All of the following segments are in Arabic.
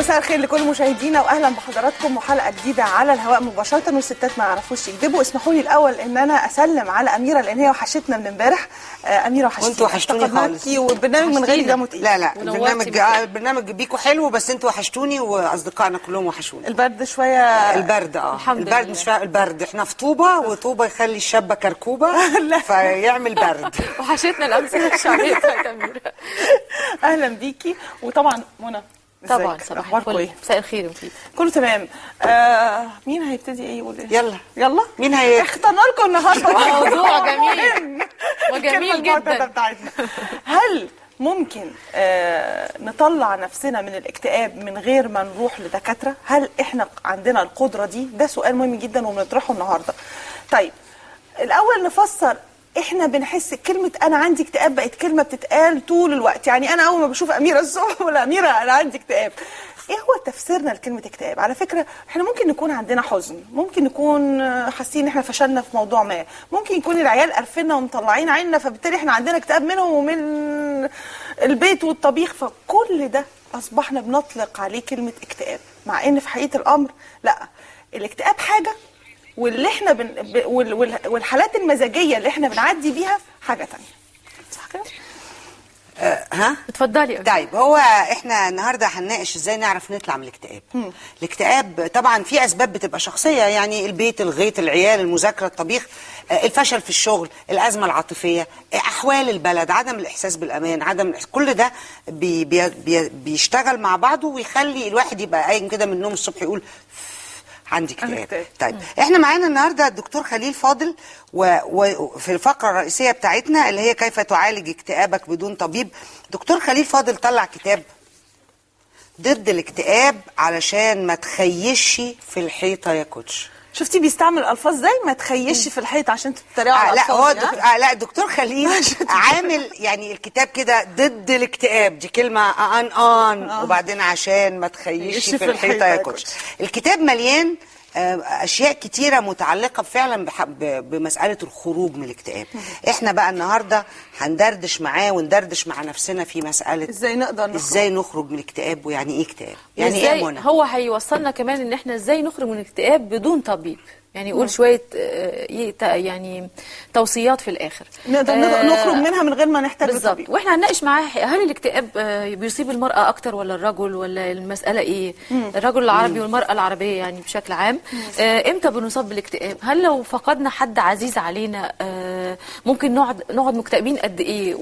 مساء الخير لكل مشاهدينا واهلا بحضراتكم وحلقه جديده على الهواء مباشره. والستات ما يعرفوش يكذبوا. اسمحوا لي الاول ان انا اسلم على اميره لان هي وحشتنا من امبارح. اميره وحشتيني. وانتوا وحشتوني خالص. والبرنامج من غير دمه تقيل. لا البرنامج بيكوا حلو، بس انتوا وحشتوني واصدقائنا كلهم وحشوني. البرد شويه. البرد البرد مش البرد، احنا في طوبه وطوبه يخلي الشابه كركوبه فيعمل برد. وحشتنا الامثله الشعبيه بتاعت اميره. اهلا بيكي. وطبعا منى طبعا صباح الفل. مساء الخير يا مفيد. كله تمام. مين هيبتدي ايه يقول ايه؟ يلا مين اخترنا لكم النهارده موضوع جميل وجميل جدا. هل ممكن نطلع نفسنا من الاكتئاب من غير ما نروح لدكاتره؟ هل احنا عندنا القدره دي؟ ده سؤال مهم جدا وبنطرحه النهارده. طيب الاول نفسر. احنا بنحس كلمه انا عندي اكتئاب بقت كلمه بتتقال طول الوقت. يعني انا اول ما بشوف اميره الصبح ولا اميره انا عندي اكتئاب. ايه هو تفسيرنا لكلمه اكتئاب؟ على فكره احنا ممكن نكون عندنا حزن، ممكن نكون حاسين ان احنا فشلنا في موضوع ما، ممكن يكون العيال قرفنا ومطلعين عيننا فبالتالي احنا عندنا اكتئاب منهم ومن البيت والطبيخ، فكل ده اصبحنا بنطلق عليه كلمه اكتئاب، مع ان في حقيقه الامر لا، الاكتئاب حاجه واللي احنا والحالات المزاجيه اللي احنا بنعدي بيها حاجه ثانيه. صح كده؟ اتفضلي. طيب هو احنا النهارده هنناقش ازاي نعرف نطلع من الاكتئاب. الاكتئاب طبعا في اسباب بتبقى شخصيه، يعني البيت، الغيط، العيال، المذاكره، الطبيخ، الفشل في الشغل، الازمه العاطفيه، احوال البلد، عدم الاحساس بالامان، كل ده بيشتغل مع بعضه ويخلي الواحد يبقى قايم كده من النوم الصبح يقول عندي اكتئاب. طيب احنا معانا النهارده الدكتور خليل فاضل، وفي الفقره الرئيسيه بتاعتنا اللي هي كيف تعالج اكتئابك بدون طبيب. دكتور خليل فاضل طلع كتاب ضد الاكتئاب علشان ما تخيشش في الحيطه يا كوتش. شفتي بيستعمل الفاظ زي ما تخيش في الحيط عشان تتريقوا على لا هو لا الدكتور خليل عامل يعني الكتاب كده ضد الاكتئاب، دي كلمه وبعدين عشان ما تخيش في الحيطه يا كوتش. الكتاب مليان اشياء كتيره متعلقه فعلا بمساله الخروج من الاكتئاب. احنا بقى النهارده هندردش معاه وندردش مع نفسنا في مساله ازاي نخرج من الاكتئاب، ويعني ايه اكتئاب، يعني ايه يا منى. هو هيوصلنا كمان ان احنا ازاي نخرج من الاكتئاب بدون طبيب، يعني يقول شويه يعني توصيات في الاخر نقدر نخرج منها من غير ما نحتاج بالظبط. طبيب. واحنا هنناقش معاه هل الاكتئاب بيصيب المراه اكتر ولا الرجل، ولا المساله ايه؟ الرجل العربي والمراه العربيه يعني بشكل عام. امتى بنصاب بالاكتئاب؟ هل لو فقدنا حد عزيز علينا ممكن نقعد مكتئبين قد ايه؟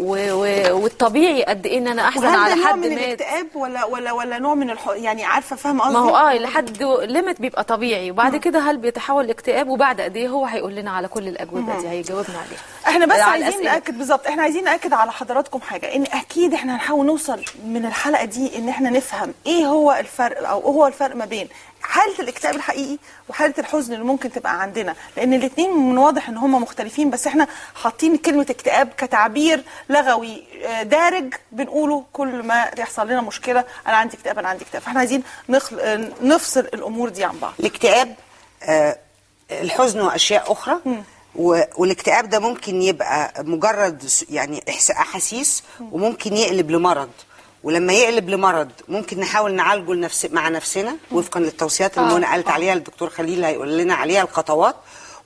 والطبيعي قد ايه ان انا احزن على حد مات؟ من الاكتئاب ولا نوع من يعني عارفه فاهمه قصدي؟ ما هو لحد ليميت بيبقى طبيعي، وبعد كده هل بيتحول لاكتئاب، وبعد قد ايه هو هيقول لنا على كل الاجوبه دي، هيجاوبنا عليها. احنا بس عايزين ناكد بالظبط، احنا عايزين ناكد على حضراتكم حاجه، ان اكيد احنا هنحاول نوصل من الحلقه دي ان احنا نفهم ايه هو الفرق، او هو الفرق ما بين حاله الاكتئاب الحقيقي وحاله الحزن اللي ممكن تبقى عندنا، لان الاثنين من واضح ان هم مختلفين، بس احنا حاطين كلمه اكتئاب كتعبير لغوي دارج بنقوله كل ما يحصل لنا مشكله، انا عندي اكتئاب انا عندي اكتئاب، فاحنا عايزين نفصل الامور دي عن بعض. الاكتئاب الحزن واشياء اخرى، والاكتئاب ده ممكن يبقى مجرد يعني احاسيس، وممكن يقلب لمرض، ولما يقلب لمرض ممكن نحاول نعالجه مع نفسنا وفقا للتوصيات اللي منى قالت عليها. الدكتور خليل هيقول لنا عليها الخطوات،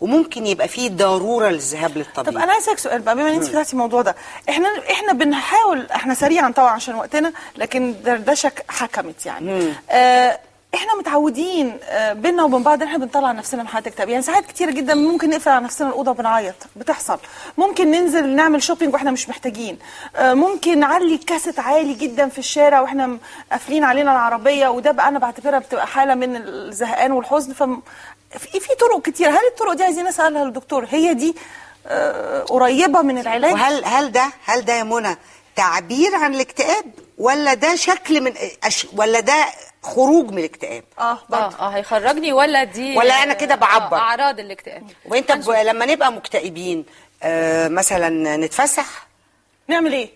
وممكن يبقى فيه ضروره للذهاب للطبيب. طب انا عايزك سؤال بقى، بما ان انت فتحتي الموضوع ده، احنا بنحاول، احنا سريعا طبعا عشان وقتنا، لكن دردشه حكمت يعني. احنا متعودين بينا وبين بعض ان احنا بنطلع نفسنا من حاله اكتئاب، يعني ساعات كتيره جدا ممكن نقفل على نفسنا الاوضه وبنعيط، بتحصل. ممكن ننزل نعمل شوبينج واحنا مش محتاجين، ممكن نعلي كاسيت عالي جدا في الشارع واحنا قافلين علينا العربيه، وده بقى انا بعتبرها بتبقى حاله من الزهقان والحزن. في طرق كتير، هل الطرق دي عايزين نسالها للدكتور هي دي قريبه من العلاج؟ وهل ده يا منى تعبير عن الاكتئاب، ولا ده شكل ولا ده خروج من الاكتئاب؟ هيخرجني، ولا دي ولا انا كده بعبر اعراض الاكتئاب؟ وانت لما نبقى مكتئبين مثلا نتفسح، نعمل ايه؟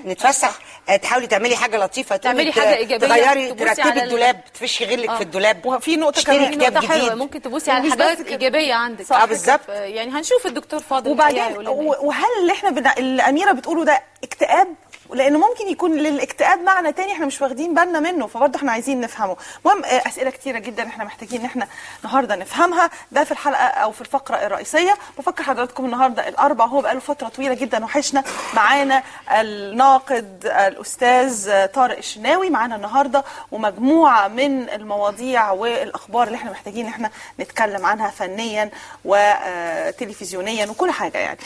نتفسح، تحاولي تعملي حاجه لطيفه، تعملي حاجه ايجابيه، تغيري، ترتبي الدولاب، تفشي غيرك في الدولاب. وفي نقطه كمان، نقطه حلوه، ممكن تبصي على حاجات ايجابيه عندك. بالظبط. يعني هنشوف الدكتور فاضل وبعدين وهل اللي احنا اللي اميره بتقوله ده اكتئاب لان ممكن يكون للاكتئاب معنى تاني احنا مش واخدين بالنا منه، فبرضه احنا عايزين نفهمه. المهم اسئله كتيره جدا احنا محتاجين ان احنا النهارده نفهمها، ده في الحلقه او في الفقره الرئيسيه. بفكر حضراتكم النهارده الاربع، هو بقاله فتره طويله جدا وحشنا. معانا الناقد الاستاذ طارق الشناوي معانا النهارده، ومجموعه من المواضيع والاخبار اللي احنا محتاجين ان احنا نتكلم عنها فنيا وتلفزيونيا وكل حاجه يعني.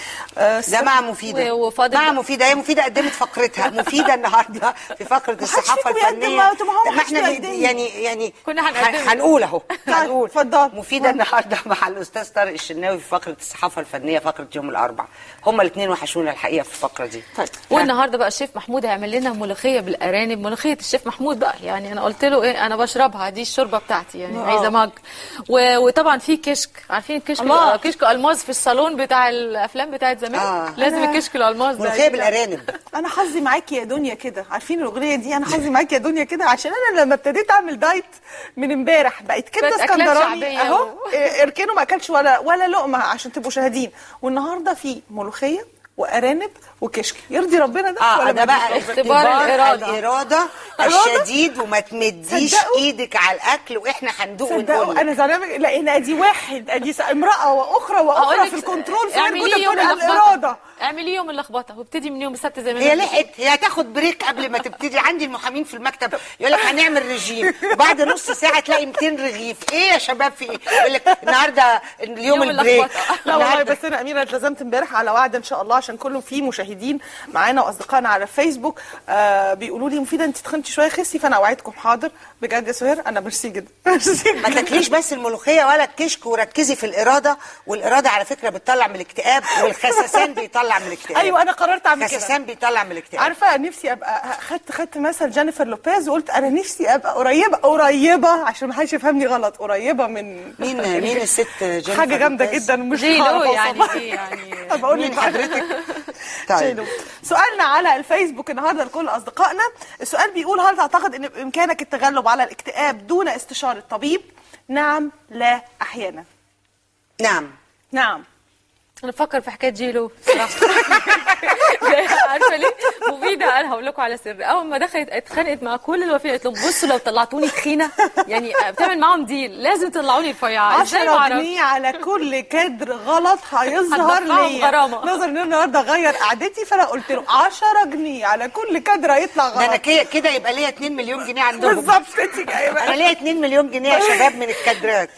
ده مع مفيده، مع مفيده. هي مفيده قدمت فقرتها. مفيده النهارده في فقره الصحافه الفنيه. ما احنا يعني كنا هنقول اهو. هنقول اتفضل. مفيده النهارده مع الاستاذ طارق الشناوي في فقره الصحافه الفنيه، فقره يوم الاربعاء. هما الاثنين وحشونا الحقيقه في الفقره دي. طيب. والنهارده بقى الشيف محمود هيعمل لنا ملوخيه بالارانب. ملوخيه الشيف محمود بقى، يعني انا قلت له ايه، انا بشربها، دي الشوربه بتاعتي يعني. عايزه مج. وطبعا في كشك، عارفين الكشك؟ كشك الماظ في الصالون بتاع الافلام بتاعت زمان. لازم الكشك الالماظ ده. ملوخيه بالارانب. انا حظي معاكي يا دنيا كده، عارفين الاغنيه دي؟ انا حظي معاكي يا دنيا كده، عشان انا لما ابتديت اعمل دايت من امبارح بقيت كبده اسكندراني اهو. اركنوا ما اكلش ولا لقمه عشان تبقوا شاهدين. والنهارده في ملوخيه وارانب وكشك. يرضي ربنا ده؟ ولا ده بقى اختبار الاراده الشديد، وما تمديش ايدك على الاكل واحنا هندوق ونقول. انا زعلانه لان ادي واحد، ادي امراه واخرى في الكنترول، الاراده. اعملي يوم اللخبطه وابتدي من يوم السبت زي ما هي لحقت، هي هتاخد بريك قبل ما تبتدي. عندي المحامين في المكتب يقول لك هنعمل رجيم، وبعد نص ساعه تلاقي 200 رغيف. ايه يا شباب في ايه؟ يقول لك النهارده اليوم البريك. لا والله بس انا اميره اتلزمت امبارح على وعد ان شاء الله، عشان كله في مشاهدين معانا واصدقائنا على الفيسبوك بيقولوا لي مفيده انت تخنتي شويه خسي، فانا اوعدكم حاضر بجد يا سهير. انا ميرسي جدا. ما تاكليش بس الملوخيه ولا الكشك، وركزي في الاراده. والاراده على فكره بتطلع من الاكتئاب، والخسسان بيطلع من الاكتئاب. ايوه انا قررت اعمل كده. خسسان بيطلع من الاكتئاب. عارفه نفسي ابقى خدت مثل جينيفر لوبيز وقلت انا نفسي ابقى قريبه عشان ما حدش يفهمني غلط، قريبه من مين الست جينيفر؟ حاجه جامده جدا مش جيلو يعني بقول مين حضرتك؟ طيب سؤالنا على الفيسبوك النهارده لكل اصدقائنا، السؤال بيقول هل تعتقد ان بامكانك التغلب على الاكتئاب دون استشاره طبيب؟ نعم، لا، احيانا. نعم. انا بفكر في حكايه جيلو صراحه. عارفه ليه؟ مفيده، انا هقول لكم على سر. اول ما دخلت اتخانقت مع كل الوفيات، قالت لهم بصوا لو طلعتوني تخينه، يعني بتعمل معاهم ديل، لازم تطلعوني رفيعه. 10 جنيه على كل كادر غلط هيظهر ليا. نظر ان النهارده غير قعدتي، فانا قلت له 10 جنيه على كل كادر هيطلع غلط. ده انا كده يبقى ليا 2 مليون جنيه عندهم. بالظبط انت جايبه. انا ليا 2 مليون جنيه يا شباب من الكادرات.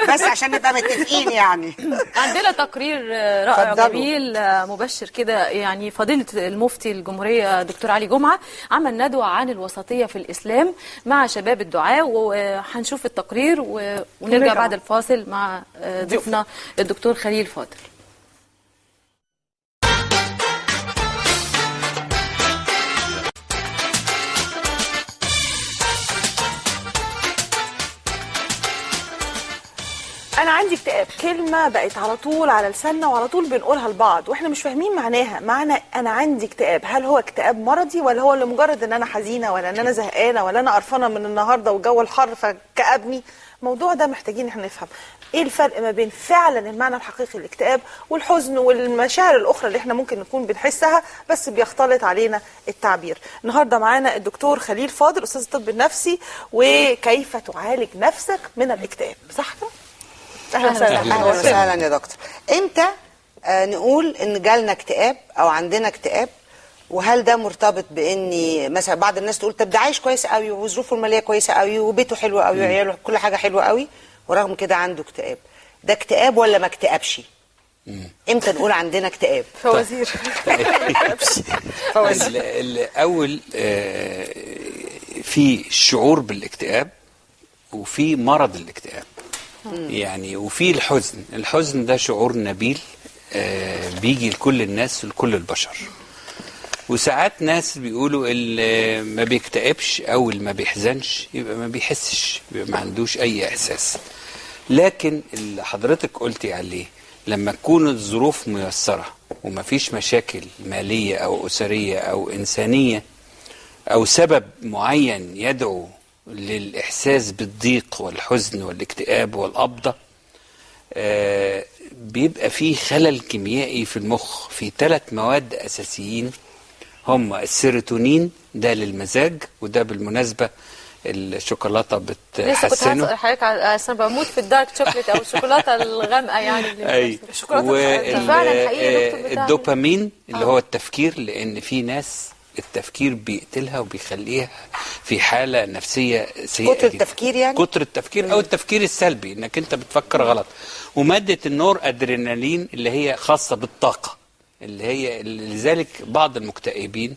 بس عشان نبقى متفقين يعني. عندنا تقرير رائع جميل مبشر كده، يعني فضيلة المفتي الجمهورية دكتور علي جمعة عمل ندوة عن الوسطية في الإسلام مع شباب الدعاة، وهنشوف التقرير ونرجع بعد الفاصل مع ضيفنا الدكتور خليل فاضل. أنا عندي اكتئاب، كلمة بقت على طول على لساننا وعلى طول بنقولها لبعض وإحنا مش فاهمين معناها. معنى أنا عندي اكتئاب، هل هو اكتئاب مرضي ولا هو لمجرد إن أنا حزينة ولا إن أنا زهقانة ولا أنا قرفانة من النهاردة والجو الحر فكأبني؟ الموضوع ده محتاجين إحنا نفهم إيه الفرق ما بين فعلا المعنى الحقيقي للاكتئاب والحزن والمشاعر الأخرى اللي إحنا ممكن نكون بنحسها بس بيختلط علينا التعبير. النهارده معانا الدكتور خليل فاضل أستاذ الطب النفسي، وكيف تعالج نفسك من الاكتئاب، صح كده؟ اهلا وسهلا يا دكتور. امتى نقول ان جالنا اكتئاب او عندنا اكتئاب؟ وهل ده مرتبط باني مثلا بعض الناس تقول طب ده عايش كويس قوي وظروفه الماليه كويسه قوي وبيته حلو قوي وعياله كل حاجه حلوه قوي ورغم كده عنده اكتئاب؟ ده اكتئاب ولا ما اكتئبش؟ امتى نقول عندنا اكتئاب؟ فوازير. الاول في شعور بالاكتئاب وفي مرض الاكتئاب. يعني وفي الحزن ده شعور نبيل بيجي لكل الناس ولكل البشر. وساعات ناس بيقولوا اللي ما بيكتئبش او اللي ما بيحزنش يبقى ما بيحسش، يبقى ما عندوش اي احساس. لكن اللي حضرتك قلتي عليه لما تكون الظروف ميسرة وما فيش مشاكل مالية او اسرية او انسانية او سبب معين يدعو للإحساس بالضيق والحزن والاكتئاب والقبضة، بيبقى فيه خلل كيميائي في المخ في 3 مواد أساسيين هم السيروتونين ده للمزاج، وده بالمناسبة الشوكولاتة لسه كنت بتحسنه. هسأل حضرتك انا بموت في الدارك شوكليت او الشوكولاته الغامقه يعني اي فعلا حقيقي يا دكتور بتاع الدوبامين اللي هو التفكير، لان في ناس التفكير بيقتلها وبيخليها في حالة نفسية سيئة كتر جدا. التفكير يعني؟ كتر التفكير او التفكير السلبي، انك انت بتفكر غلط. ومادة النور ادرينالين اللي هي خاصة بالطاقة، اللي هي لذلك بعض المكتئبين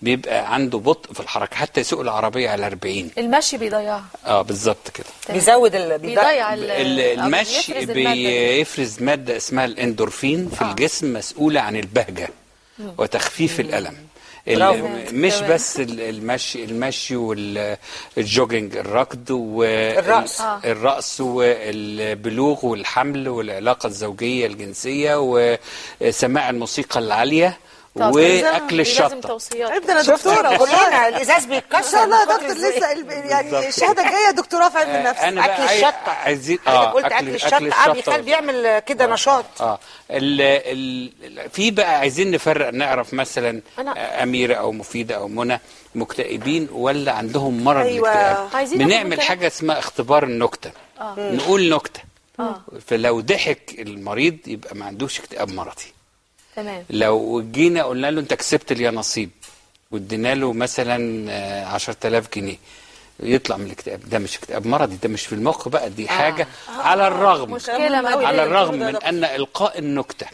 بيبقى عنده بطء في الحركة، حتى يسوق العربية على 40. المشي بيضيعها. بالظبط كده. بيزود بيضيع المشي بيفرز مادة اسمها الاندورفين في الجسم، مسؤولة عن البهجة وتخفيف الألم. مش بس المشي والجوجينج، الركض والرقص والبلوغ والحمل والعلاقة الزوجية الجنسية وسماع الموسيقى العالية واكل الشطه. ابدا يا دكتوره، كلنا الازاز بيتكسر. لا يا دكتور لسه يعني الشهاده الجايه دكتوراه في علم النفس. اكل الشطه عايزين قلت اكل الشطه بيعمل كده نشاط. في بقى عايزين نفرق، نعرف مثلا اميره او مفيده او منى مكتئبين ولا عندهم مرض الاكتئاب. بنعمل حاجه اسمها اختبار النكته. نقول نكته، فلو ضحك المريض يبقى ما عندوش اكتئاب مرضي. تمام. لو جينا قلنا له انت كسبت اليانصيب وادينا له مثلا 10,000 جنيه يطلع من الاكتئاب، ده مش اكتئاب مرضي، ده مش في المخ بقى، دي حاجه على الرغم على الرغم من ان القاء النكته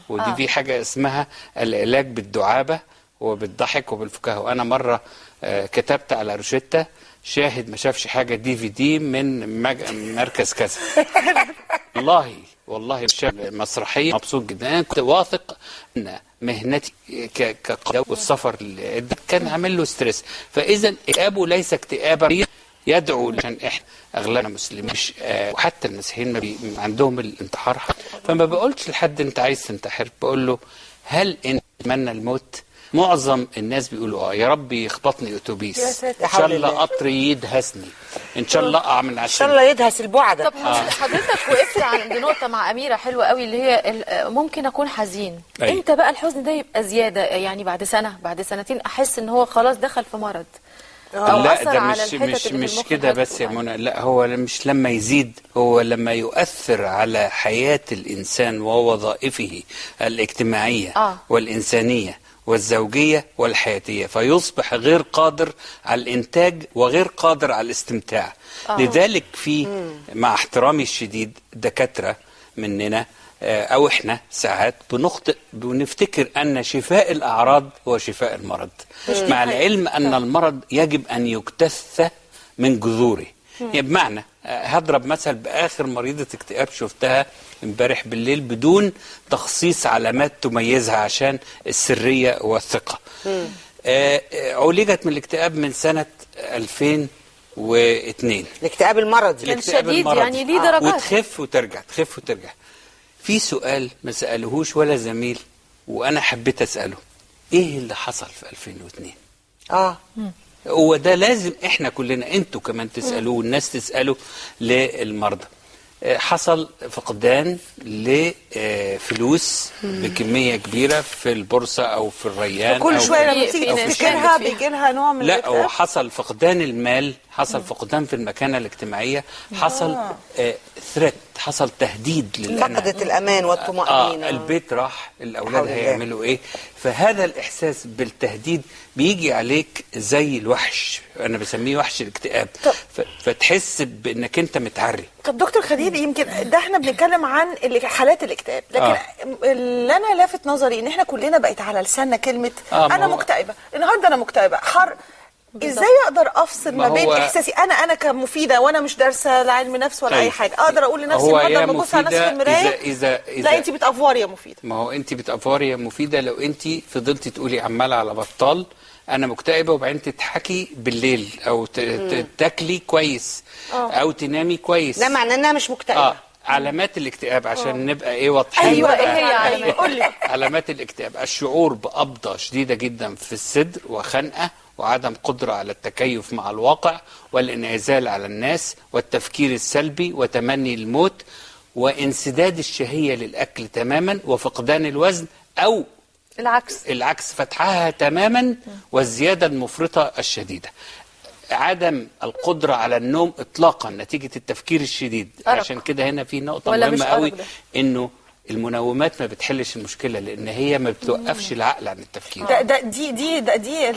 ودي في حاجه اسمها العلاج بالدعابه وبالضحك وبالفكاهه. وانا مره كتبت على روشته شاهد ما شافش حاجه DVD من مركز كذا. والله مسرحيه مبسوط جدا. انا كنت واثق ان مهنتي كقيادة والسفر كان عامل له ستريس، فاذا اكتئابه ليس اكتئابا يدعو، عشان احنا اغلبنا مسلمين وحتى المسيحيين ما عندهم الانتحار. فما بقولش لحد انت عايز تنتحر، بقول له هل انت تتمنى الموت؟ معظم الناس بيقولوا يا رب يخبطني اتوبيس، ان شاء الله قطر يدهسني، ان شاء الله اقع من على ان شاء الله يدهس البعد. طب حضرتك وقفت عند نقطه مع اميره حلوه قوي اللي هي ممكن اكون حزين. امتى بقى الحزن ده يبقى زياده؟ يعني بعد سنه بعد سنتين احس ان هو خلاص دخل في مرض. لا ده مش كده بس يا منى، لا هو مش لما يزيد، هو لما يؤثر على حياه الانسان ووظائفه الاجتماعيه والانسانيه والزوجية والحياتية، فيصبح غير قادر على الإنتاج وغير قادر على الاستمتاع. لذلك في مع احترامي الشديد دكاترة مننا أو إحنا ساعات بنخطئ، بنفتكر أن شفاء الأعراض هو شفاء المرض، مع العلم أن المرض يجب أن يجتث من جذوره. يعني بمعنى هضرب مثل بآخر مريضة اكتئاب شفتها امبارح بالليل بدون تخصيص علامات تميزها عشان السرية والثقة. عولجت من الاكتئاب من سنة 2002. الاكتئاب المرضي كان شديد يعني ليه درجات، وتخف وترجع تخف وترجع. في سؤال ما سألهوش ولا زميل وأنا حبيت أسأله، إيه اللي حصل في 2002؟ هو ده لازم احنا كلنا، انتوا كمان تسألوه والناس تسأله للمرضى. حصل فقدان لفلوس بكمية كبيرة في البورصة أو في الريان، كل شوية لما تيجي تفتكرها بيجي لها نوع من لا هو حصل فقدان المال، حصل فقدان في المكانة الاجتماعية، حصل ثريت، حصل تهديد للأمان، فقدت الأمان والطمأنينة. البيت راح، الأولاد هيعملوا إيه؟ فهذا الإحساس بالتهديد بيجي عليك زي الوحش، أنا بسميه وحش الاكتئاب، فتحس بأنك أنت متعري. طب دكتور خليل، يمكن ده احنا بنتكلم عن حالات الاكتئاب، لكن اللي انا لافت نظري ان احنا كلنا بقت على لساننا كلمه انا مكتئبه، النهارده انا مكتئبه ازاي اقدر افصل ما بين احساسي انا كمفيده وانا مش دارسه لا علم نفس ولا اي حاجه، اقدر اقول لنفسي النهارده لما ابص على نفسي في المرايه لا انت بتافوري يا مفيده. ما هو انت بتافوري يا مفيده لو انت فضلتي تقولي عماله على بطال انا مكتئبه وبعدين تضحكي بالليل او تاكلي كويس او تنامي كويس، لا معناه انها مش مكتئبه. علامات الاكتئاب عشان نبقى ايه واضحين. ايوه ايه هي قول لي علامات الاكتئاب؟ الشعور بقبضه شديده جدا في الصدر وخنقه وعدم قدرة على التكيف مع الواقع والانعزال على الناس والتفكير السلبي وتمني الموت وانسداد الشهية للأكل تماما وفقدان الوزن أو العكس، فتحها تماما والزيادة المفرطة الشديدة. عدم القدرة على النوم إطلاقا نتيجة التفكير الشديد. أرق. عشان كده هنا في نقطة ولا مهمة مش قوي، أرق ده؟ إنه المنومات ما بتحلش المشكلة، لأن هي ما بتوقفش العقل عن التفكير. دي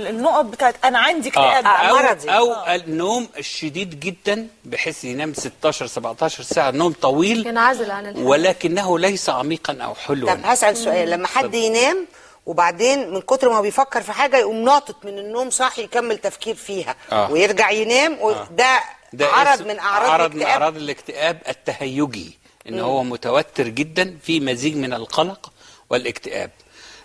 النقط بتاعت انا عندي اكتئاب مرضي. أو النوم الشديد جدا بحيث ينام 16 17 ساعة، نوم طويل ينعزل عن الحياة. ولكنه ليس عميقا أو حلوا. طب هسأل سؤال، لما حد ينام وبعدين من كتر ما هو بيفكر في حاجه يقوم ناطط من النوم صاحي يكمل تفكير فيها ويرجع ينام ده عرض من اعراض الاكتئاب التهيجي، ان هو متوتر جدا، في مزيج من القلق والاكتئاب.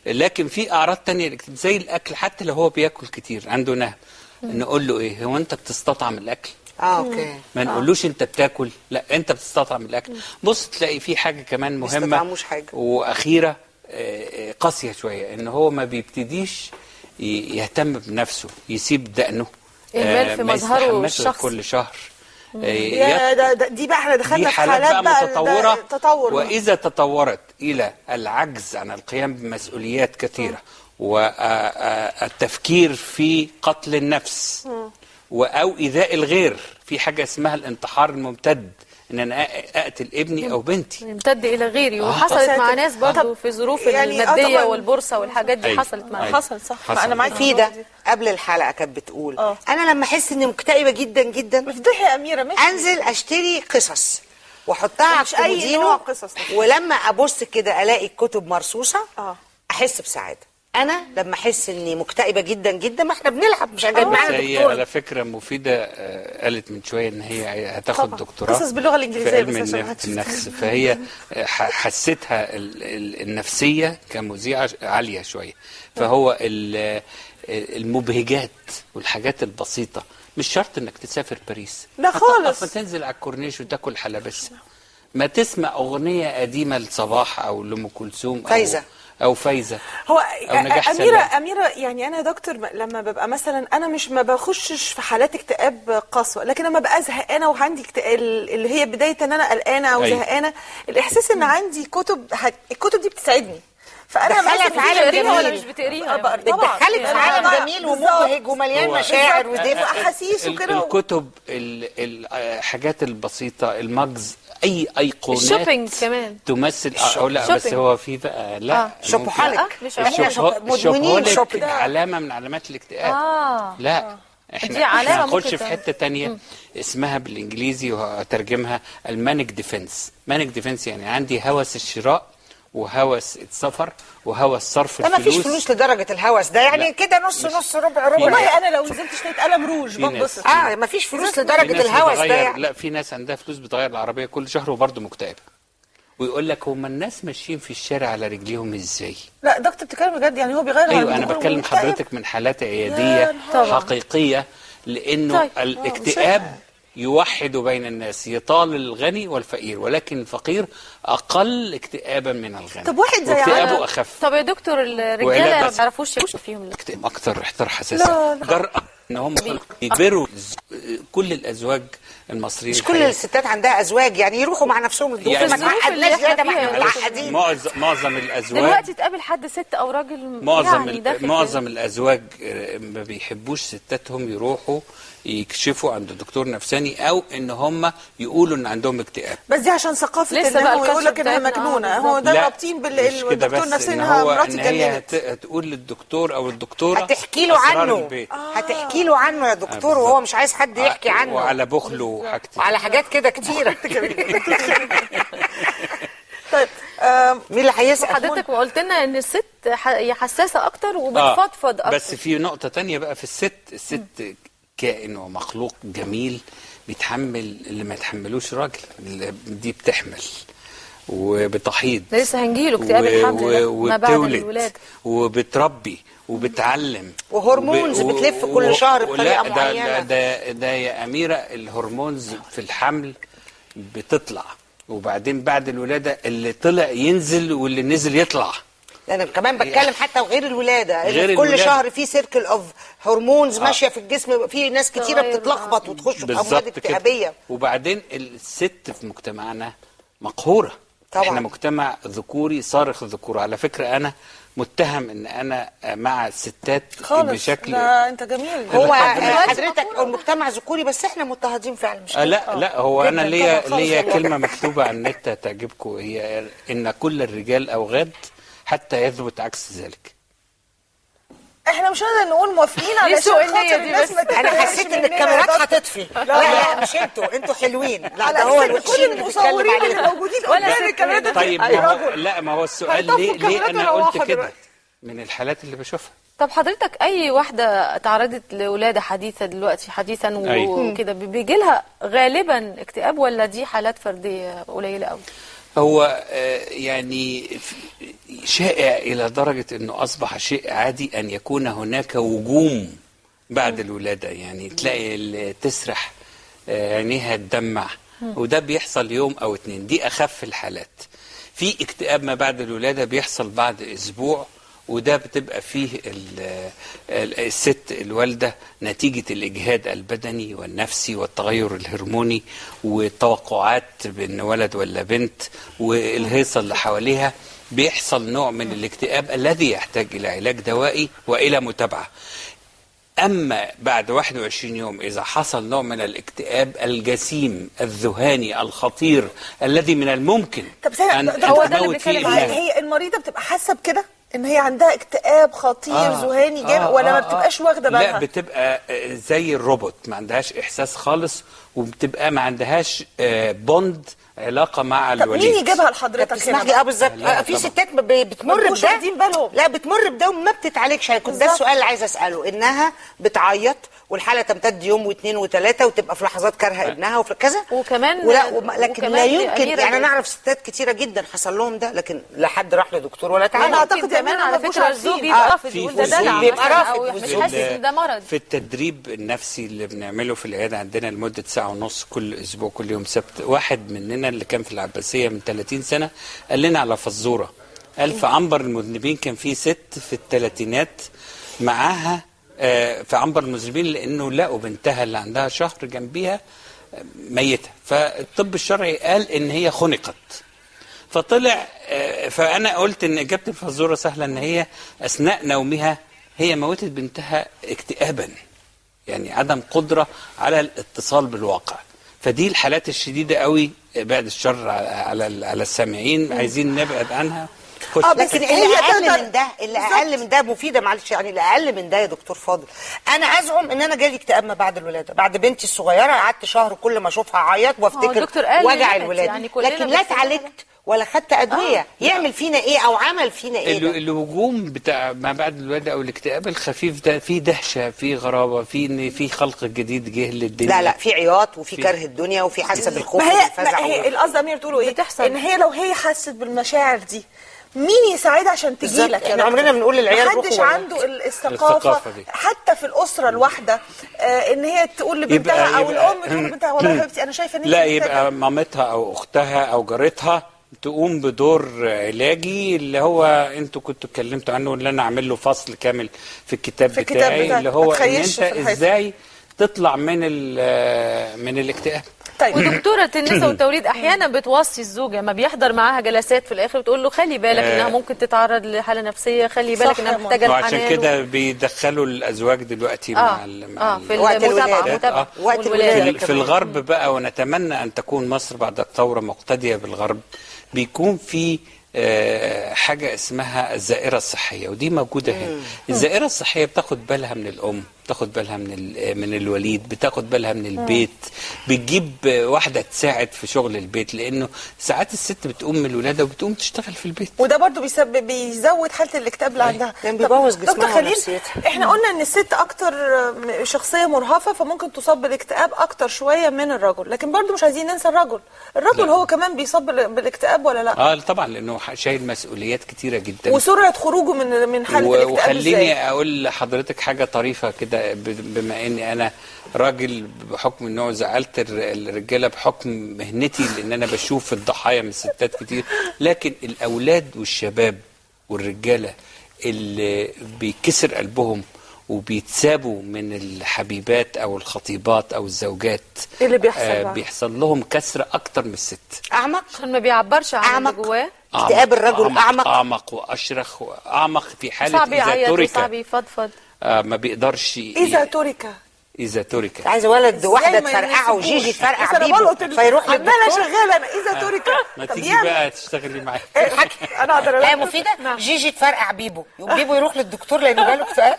لكن في اعراض تانية زي الاكل، حتى لو هو بياكل كتير عنده نهم، نقول له ايه، هو انت بتستطعم الاكل؟ اوكي. ما نقولوش انت بتاكل، لا انت بتستطعم الاكل. بص تلاقي في حاجه كمان مهمه واخيره قاسيه شويه، ان هو ما بيبتديش يهتم بنفسه، يسيب دقنه، إهمال في مظهره الشخصي كل شهر. دي بقى احنا دخلنا دي في حالات بقى متطورة، تطور. وإذا تطورت إلى العجز عن القيام بمسؤوليات كثيرة والتفكير في قتل النفس أو إيذاء الغير، في حاجة اسمها الانتحار الممتد، ان انا اقتل ابني او بنتي، يمتد الى غيري. وحصلت مع ناس برضه في ظروف يعني الماديه والبورصه والحاجات دي. حصلت معايا. حصل صح. انا معاكي في ده. قبل الحلقه كانت بتقول انا لما احس اني مكتئبه جدا جدا مفتوحي يا اميره ماشي، انزل اشتري قصص واحطها على الكومودينو، ولما ابص كده الاقي الكتب مرصوصه احس بسعاده. انا لما احس اني مكتئبه جدا جدا، ما احنا بنلعب مش هنجيب معانا هي دكتور. على فكره مفيده قالت من شويه ان هي هتاخد دكتوراه قصص باللغه الانجليزيه في علم النفس، فهي حستها النفسيه كمذيعه عاليه شويه. فهو المبهجات والحاجات البسيطه، مش شرط انك تسافر باريس، لا خالص، ما تنزل على الكورنيش وتاكل حلبسه، ما تسمع اغنيه قديمه لصباح او لام كلثوم او فايزه. هو اميره يعني انا دكتور لما ببقى مثلا انا مش ما بخشش في حالات اكتئاب قسوه، لكن لما ببقى زهقانه وعندي اللي هي بدايه ان انا قلقانه او زهقانه، الاحساس ان عندي الكتب دي بتساعدني. فانا بتدخلها في عالم جميل ولا مش بتقريها؟ بتدخلك في عالم جميل ومبهج ومليان مشاعر ودفء واحاسيس وكده. الكتب، الحاجات البسيطه، المجز، اي ايقونات، الشوبينج كمان تمثل لا بس هو في بقى لا شوبوهوليك، الشوبوهوليك علامه من علامات الاكتئاب. لا احنا هنخش في حته تانية اسمها بالانجليزي وهترجمها المانيك ديفنس. مانيك ديفنس يعني عندي هوس الشراء وهوس السفر وهوس صرف الفلوس. ما فيش فلوس لدرجه الهوس ده يعني كده نص نص ربع ربع. والله انا لو نزلت اشتريت قلم روج بنبسط. ما فيش فلوس لدرجه الهوس ده يعني. لا في ناس عندها فلوس بتغير العربيه كل شهر وبرضه مكتئبه، ويقول لك هم الناس ماشيين في الشارع على رجليهم ازاي؟ لا دكتور بتتكلم بجد يعني، هو بيغير ايوه انا بتكلم حضرتك من حالات عياديه حقيقيه، لانه الاكتئاب يوحد بين الناس، يطال الغني والفقير، ولكن الفقير اقل اكتئابا من الغني. طب واحد زي واكتئابه اخف. طب يا دكتور الرجاله ما بيعرفوش فيهم الاكتئاب اكتر احتار حساسيه، جرأة ان هم يجبروا كل الازواج المصريين. مش كل الستات عندها ازواج يعني يروحوا مع نفسهم الدكتور. يعني ما تعقدناش يا جماعه متعقدين. معظم الازواج دلوقتي تقابل حد ست او راجل معظم الازواج ما بيحبوش ستاتهم يروحوا يكشفوا عند دكتور نفساني او ان هم يقولوا ان عندهم اكتئاب. بس دي عشان ثقافه ان هو يقول لك انها مجنونه. هو ده رابطين بالدكتور نفساني انها مراتي جننت. هي هتقول للدكتور او الدكتوره، هتحكي له عنه، هتحكي له عنه يا دكتور وهو مش عايز حد يحكي عنه، وعلى بخله وحاجته وعلى حاجات كده كتيره. طيب مين اللي هيسأل حضرتك؟ وقلت لنا ان الست هي حساسه اكتر وبتفضفض اكتر. بس في نقطه تانية بقى في الست كائن ومخلوق جميل بيتحمل اللي ما يتحملوش راجل. دي بتحمل وبتحيض، لسه هنجيله اكتئاب الحمل ما بعد الولاده، وبتربي وبتعلم، وهرمونز بتلف كل شهر بطريقه معينه. ده يا اميره الهرمونز في الحمل بتطلع، وبعدين بعد الولاده اللي طلع ينزل واللي نزل يطلع. انا كمان بتكلم حتى وغير الولاده، غير كل شهر في سيركل اوف هرمونز ماشيه في الجسم، في ناس كتيره بتتلخبط وتخش في امراض اكتئابيه. وبعدين الست في مجتمعنا مقهوره طبعا. احنا مجتمع ذكوري صارخ الذكور. على فكره انا متهم ان انا مع الستات خالص بشكل ده انت جميل. هو دلوقتي حضرتك المجتمع ذكوري، بس احنا مضطهدين فعلا، مش كده؟ لا هو انا جداً ليا طبعاً، ليا خالص كلمه مكتوبه على النت تعجبكم، هي ان كل الرجال اوغاد حتى يثبت عكس ذلك. احنا مش هنقدر نقول موافقين ليه علشان سوء خاطر النية دي الناس بس؟ ما انا تتضايقش حسيت ان مننا يا الكاميرات دكتور. هتطفي. لا مش انتوا حلوين، لا على ده هو أساس إن كل الوحشين اللي بيتكلم المصورين اللي عليهم. موجودين ولا قدام ست الكاميرات هنا. طيب أي ما هو رجل. لا ما هو السؤال هيطفوا ليه الكاميرات انا ويروحوا قلت كده دلوقتي. من الحالات اللي بشوفها. طب حضرتك اي واحده تعرضت لولاده حديثه دلوقتي حديثا أيوة. وكده بيجي لها غالبا اكتئاب ولا دي حالات فرديه قليله قوي؟ هو يعني شائع إلى درجة أنه أصبح شيء عادي أن يكون هناك وجوم بعد الولادة، يعني تلاقي تسرح عينيها تدمع، وده بيحصل يوم أو اتنين، دي أخف الحالات. في اكتئاب ما بعد الولادة بيحصل بعد أسبوع، وده بتبقى فيه الست الوالدة نتيجة الإجهاد البدني والنفسي والتغير الهرموني والتوقعات بأن ولد ولا بنت والهيصة اللي حواليها، بيحصل نوع من الاكتئاب الذي يحتاج إلى علاج دوائي وإلى متابعة. أما بعد 21 يوم إذا حصل نوع من الاكتئاب الجسيم الذهاني الخطير الذي من الممكن طب ثانية، أن هو ده اللي تموت فيه بيتكلم ابنها. هي المريضة بتبقى حاسة بكده ان هي عندها اكتئاب خطير ذهاني جامد، ولا ما بتبقاش واخدة بالها؟ لا بتبقى زي الروبوت، ما عندهاش إحساس خالص، وبتبقى ما عندهاش بوند علاقة مع طب الوليد. مين يجيبها لحضرتك تسمح هنا؟ لي بالظبط. لا، في طبعا. ستات بتمر مش بده، واخدين بالهم. لا بتمر بده وما بتتعالجش. كنت ده بالظبط. السؤال اللي عايزه اساله، انها بتعيط والحاله تمتد يوم واثنين وثلاثه، وتبقى في لحظات كارهه ابنها وفي كذا، وكمان لكن وكمان لا يا يمكن، أميرة يعني انا ده- اعرف ستات كتيره جدا حصل لهم ده، لكن لا حد راح لدكتور ولا تعالى. أنا أعتقد ممكن يا كمان أميرة على ما بقوش فكره عارفين. الزوج يبقى رافض في يقول ده فصول دلع بيبقى مثلاً، رافض او في مش فصول. حاسس ان ده مرض. في التدريب النفسي اللي بنعمله في العيادة عندنا لمدة ساعة ونص كل أسبوع كل يوم سبت، واحد مننا اللي كان في العباسية من 30 سنة قال لنا على فزورة، قال في عنبر المذنبين كان في ست في الثلاثينات معاها في عنبر المذنبين لأنه لقوا بنتها اللي عندها شهر جنبيها ميتة، فالطب الشرعي قال إن هي خنقت، فطلع فأنا قلت إن إجابة الفزورة سهلة، إن هي أثناء نومها هي موتت بنتها اكتئابا، يعني عدم قدرة على الاتصال بالواقع. فدي الحالات الشديدة قوي بعد الشر على السامعين، عايزين نبعد عنها. خش لكن اللي هي اقل تقدر- من ده، اللي اقل من ده مفيده، معلش يعني اللي اقل من ده يا دكتور فاضل، انا ازعم ان انا جالي اكتئاب ما بعد الولاده، بعد بنتي الصغيره قعدت شهر كل ما اشوفها اعيط وافتكر الدكتور قال وجع للبنات، الولاده، يعني كلنا لكن لا بنفتكر اتعالجت ولا خدت ادويه يعمل فينا ايه او عمل فينا ايه ده؟ الهجوم بتاع ما بعد الولاده او الاكتئاب الخفيف ده في دهشه، في غرابه، في خلق جديد جه للدنيا. لا في عياط وفي كره الدنيا وفي حاسه بالخوف ما والفزع هي القصد امير تقولوا ايه؟ بتحصل. ان هي لو هي حست بالمشاعر دي مين يساعدها عشان تجي بالظبط. لك؟ احنا عمرنا بنقول للعيال محدش روحوا ولا- عنده الثقافة الثقافه دي. حتى في الاسره الواحده ان هي تقول لبنتها او الام تقول لبنتها والله يا حبيبتي انا شايفه ان انت لا محتاجة. يبقى مامتها او اختها او جارتها تقوم بدور علاجي، اللي هو انتوا كنتوا اتكلمتوا عنه، اللي انا اعمل له فصل كامل في الكتاب في الكتاب بتاعي، بتاعك. اللي هو ما ان تخيش انت في الحياة. ازاي تطلع من الاكتئاب. طيب ودكتورة النساء والتوليد احيانا بتوصي الزوجه ما بيحضر معاها جلسات في الاخر بتقول له خلي بالك انها ممكن تتعرض لحاله نفسيه، خلي بالك صح انها يا محتاجه ماما. وعشان الحنان كده بيدخلوا الازواج دلوقتي مع في وقت المتابعه الولادة. متابعه وقت والولادة. الولادة. في الغرب بقى، ونتمنى أن تكون مصر بعد الثورة مقتدية بالغرب، بيكون في حاجة اسمها الزائرة الصحية، ودي موجودة هنا. الزائرة الصحية بتاخد بالها من الأم، بتاخد بالها من الوليد، بتاخد بالها من البيت، بتجيب واحدة تساعد في شغل البيت، لأنه ساعات الست بتقوم من الولادة وبتقوم تشتغل في البيت. وده برضو بيزود حالة الاكتئاب اللي عندها. لأن بيبوظ طب جسمها دكتور خليل، ونفسيتها. احنا قلنا ان الست اكتر شخصية مرهفة، فممكن تصاب بالاكتئاب اكتر شوية من الرجل، لكن برضو مش عايزين ننسى الرجل لا. هو كمان بيصاب بالاكتئاب ولا لا؟ طبعا، لأنه شايل مسؤوليات كتيرة جدا. وسرعة خروجه من حالة الاكتئاب وخليني ازاي؟ اقول لحضرتك حاجه طريفه كده، بما اني انا راجل بحكم انه زعلت الرجاله بحكم مهنتي، لان انا بشوف الضحايا من الستات كتير، لكن الاولاد والشباب والرجاله اللي بيكسر قلبهم وبيتسابوا من الحبيبات او الخطيبات او الزوجات، ايه اللي بيحصل بقى؟ بيحصل لهم كسر اكتر من الست. اعمق. عشان ما بيعبرش عن اللي أعمق. جواه. اكتئاب الرجل اعمق. اعمق واشرخ واعمق في حاله صعب اذا يعيط ترك. وصعب يفضفض. ما بيقدرش اذا ترك. اذا ترك. عايزه ولد واحده إزاي ما تفرقعه يناسبوش؟ وجيجي تفرقع بس أنا بيبو بلقط فيروح عماله للدكتور. شغاله انا اذا ترك. ما طب تيجي يعمل بقى تشتغلي معايا. انا اقدر هي مفيده. جيجي تفرقع بيبو، يقوم بيبو يروح للدكتور لانه جاله اكتئاب.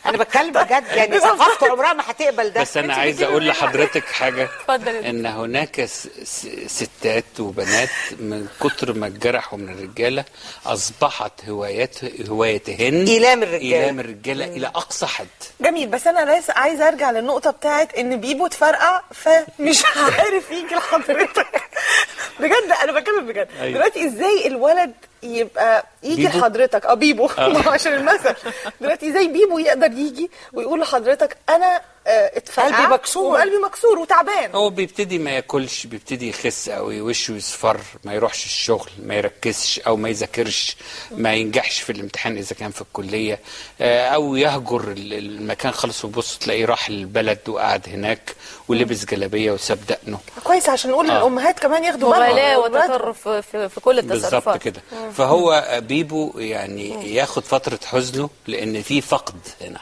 انا بتكلم بجد، يعني ثقافته عمرها ما هتقبل ده. بس انا عايز اقول لحضرتك حاجه، اتفضل. ان هناك ستات وبنات من كتر ما اتجرحوا من الرجاله اصبحت هوايتهن إيلام الرجاله الى اقصى حد. جميل. بس انا عايزه ارجع للنقطه بتاعت ان بيبو اتفرقع فمش عارف يجي لحضرتك. بجد انا بتكلم بجد. أيوة. دلوقتي ازاي الولد يبقى يجي بيبو؟ لحضرتك بيبو عشان المثل. دلوقتي ازاي بيبو يقدر يجي ويقول لحضرتك انا اتفرقعت قلبي مكسور. وقلبي مكسور وتعبان. هو بيبتدي ما ياكلش، بيبتدي يخس او وشه يصفر، ما يروحش الشغل، ما يركزش او ما يذاكرش، ما ينجحش في الامتحان اذا كان في الكليه، او يهجر المكان خالص وبص تلاقيه راح البلد وقعد هناك ولبس جلابيه وساب دقنه. كويس عشان نقول للامهات كمان ياخدوا بالهم. مغالاة وتطرف في كل التصرفات. بالظبط كده. فهو بيبو يعني ياخد فتره حزنه لان في فقد هنا.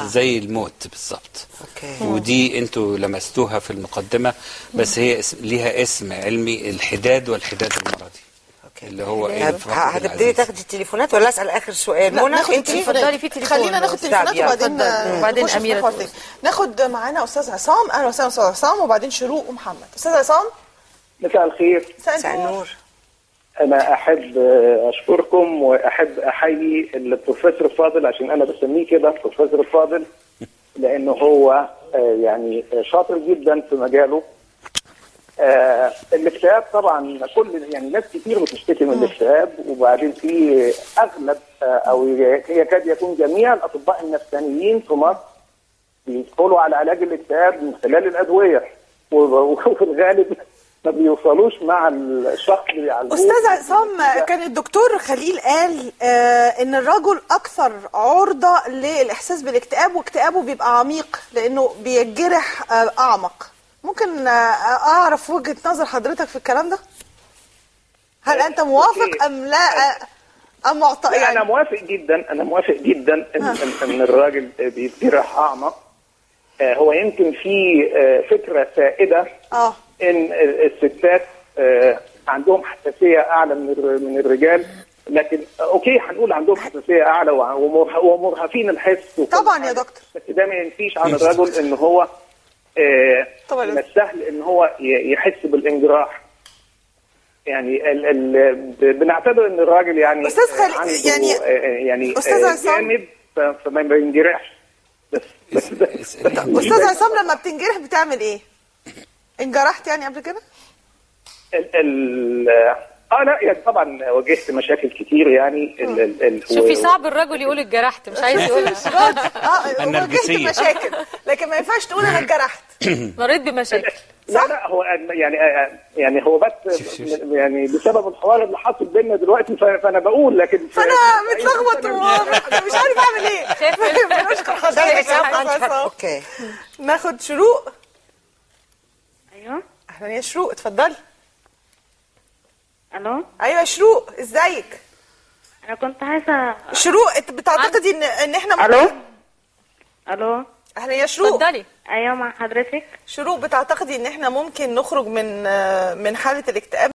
زي الموت بالظبط. اوكي. ودي انتوا لمستوها في المقدمه، بس هي ليها اسم علمي، الحداد والحداد المرضي. اوكي. اللي هو هتبتدي تاخدي التليفونات ولا اسال اخر سؤال؟ لا، منى ناخد انت تليفونات. اتفضلي، في تليفون. خلينا ناخد تليفونات طب يلا. وبعدين وبعدين نخش في أميرة محور تقول. تاني. ناخد معانا استاذ عصام. اهلا وسهلا استاذ عصام، وبعدين شروق ومحمد. استاذ عصام مساء الخير. مساء النور. أنا أحب أشكركم وأحب أحيي البروفيسور الفاضل، عشان أنا بسميه كده البروفيسور الفاضل، لأنه هو يعني شاطر جدا في مجاله. الاكتئاب طبعا يعني ناس كتير بتشتكي من الاكتئاب، وبعدين في أغلب أو يكاد يكون جميع الأطباء النفسانيين في مصر بيدخلوا على علاج الاكتئاب من خلال الأدوية، وفي الغالب ما بيوصلوش مع الشخص اللي بيعالجوه. استاذ عصام، كان الدكتور خليل قال ان الرجل اكثر عرضه للاحساس بالاكتئاب، واكتئابه بيبقى عميق لانه بيجرح اعمق. ممكن اعرف وجهه نظر حضرتك في الكلام ده؟ هل انت موافق ام لا ام معترض؟ يعني انا موافق جدا ان الراجل بيجرح اعمق. هو يمكن في فكره سائده ان الستات عندهم حساسيه اعلى من الرجال، لكن اوكي هنقول عندهم حساسيه اعلى ومرهفين الحس. طبعا يا دكتور. بس ده ما ينفيش عن الرجل ان هو من السهل ان هو يحس بالانجراح. يعني بنعتبر ان الراجل يعني استاذ يعني استاذ عصام جامد فما بينجرحش. بس استاذ عصام، لما بتنجرح بتعمل ايه؟ انجرحت يعني قبل كده؟ لا يعني طبعا واجهت مشاكل كتير يعني. شوفي صعب الرجل يقول اتجرحت، مش عايز يقولها. واجهت مشاكل، لكن ما ينفعش تقول انا اتجرحت. مريت بمشاكل. لا هو يعني هو بس يعني بسبب الحوار اللي حاصل بيننا دلوقتي فانا بقول، لكن فانا متلخبط ومش عارف اعمل ايه. بنشكر حضرتك. اوكي ناخد شروق. ايوه اهلا يا شروق، اتفضلي. الو. ايوه يا شروق، ازيك؟ انا كنت عايزه شروق، انت بتعتقدي ان احنا الو. اهلا يا شروق. اتفضلي. ايوه مع حضرتك. شروق، بتعتقدي ان احنا ممكن نخرج من حالة الاكتئاب